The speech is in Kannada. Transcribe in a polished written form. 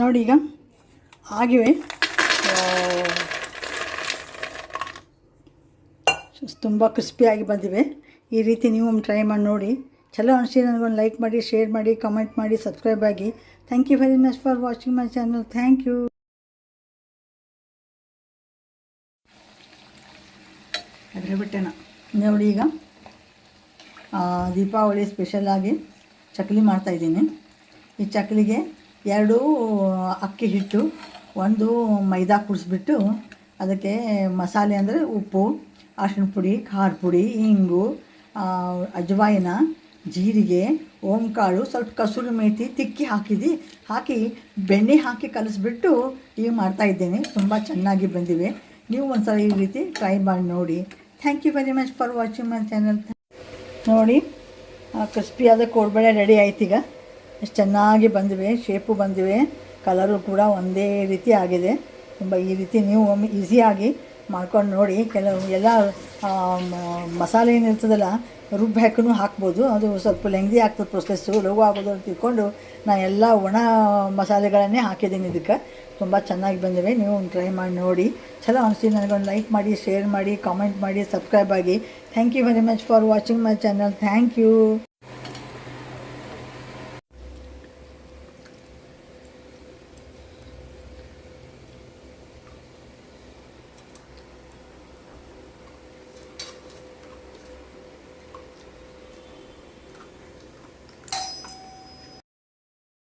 ನೋಡಿ ಈಗ ಆಗಿವೆ, ತುಂಬ ಕ್ರಿಸ್ಪಿಯಾಗಿ ಬಂದಿವೆ. ಈ ರೀತಿ ನೀವು ಟ್ರೈ ಮಾಡಿ ನೋಡಿ. ಚಲೋ ಅನಿಸಿ ನನಗೊಂದು ಲೈಕ್ ಮಾಡಿ, ಶೇರ್ ಮಾಡಿ, ಕಮೆಂಟ್ ಮಾಡಿ, ಸಬ್ಸ್ಕ್ರೈಬ್ ಆಗಿ. Thank you very much for watching my channel. Thank you. ಅದ್ರ ಬಿಟ್ಟೆನ ನೋಡಿ ಈಗ ದೀಪಾವಳಿ ಸ್ಪೆಷಲಾಗಿ ಚಕ್ಕಲಿ ಮಾಡ್ತಾಯಿದ್ದೀನಿ. ಈ ಚಕ್ಕಲಿಗೆ 2 ಅಕ್ಕಿ ಹಿಟ್ಟು, 1 ಮೈದಾ ಕೂಡಿಸ್ಬಿಟ್ಟು ಅದಕ್ಕೆ ಮಸಾಲೆ ಅಂದರೆ ಉಪ್ಪು, ಅರಿಶಿನ ಪುಡಿ, ಖಾರ ಪುಡಿ, ಇಂಗು, ಅಜ್ವಾಯಿನ, ಜೀರಿಗೆ, ಓಂಕಾಳು, ಸ್ವಲ್ಪ ಕಸೂರಿ ಮೇಥಿ ತಿಕ್ಕಿ ಹಾಕಿ ಬೆಣ್ಣೆ ಹಾಕಿ ಕಲಿಸ್ಬಿಟ್ಟು ಈಗ ಮಾಡ್ತಾಯಿದ್ದೇನೆ. ತುಂಬ ಚೆನ್ನಾಗಿ ಬಂದಿವೆ. ನೀವು ಒಂದ್ಸಲ ಈ ರೀತಿ ಟ್ರೈ ಮಾಡಿ ನೋಡಿ. Thank you very much for watching my channel. ನೋಡಿ ಕ್ರಿಸ್ಪಿಯಾದ ಕೋಡ್ಬಳೆ ರೆಡಿ ಆಯ್ತು. ಈಗ ಎಷ್ಟು ಚೆನ್ನಾಗಿ ಬಂದಿವೆ, ಶೇಪು ಬಂದಿವೆ, ಕಲರು ಕೂಡ ಒಂದೇ ರೀತಿ ಆಗಿದೆ. ತುಂಬ ಈ ರೀತಿ ನೀವು ಒಮ್ಮೆ ಈಸಿಯಾಗಿ ಮಾಡ್ಕೊಂಡು ನೋಡಿ. ಕೆಲವು ಎಲ್ಲ ಮಸಾಲೆ ಏನಿರ್ತದಲ್ಲ ರುಬ್ಬಿ ಹಾಕಿನೂ ಹಾಕ್ಬೋದು. ಅದು ಸ್ವಲ್ಪ ಲೆಂಗ್ದಿ ಆಗ್ತದೆ, ಪ್ರೊಸೆಸ್ಸು ಲಘು ಆಗೋದು ಅಂತ ತಿಳ್ಕೊಂಡು ನಾನು ಎಲ್ಲ ಒಣ ಮಸಾಲೆಗಳನ್ನೇ ಹಾಕಿದ್ದೀನಿ. ಇದಕ್ಕೆ ತುಂಬ ಚೆನ್ನಾಗಿ ಬಂದಿವೆ. ನೀವು ಟ್ರೈ ಮಾಡಿ ನೋಡಿ. ಚಲೋ ಅನಿಸ್ತೀನಿ ನನಗೊಂದು ಲೈಕ್ ಮಾಡಿ, ಶೇರ್ ಮಾಡಿ, ಕಾಮೆಂಟ್ ಮಾಡಿ, ಸಬ್ಸ್ಕ್ರೈಬ್ ಆಗಿ. Thank you very much for watching my channel. Thank you.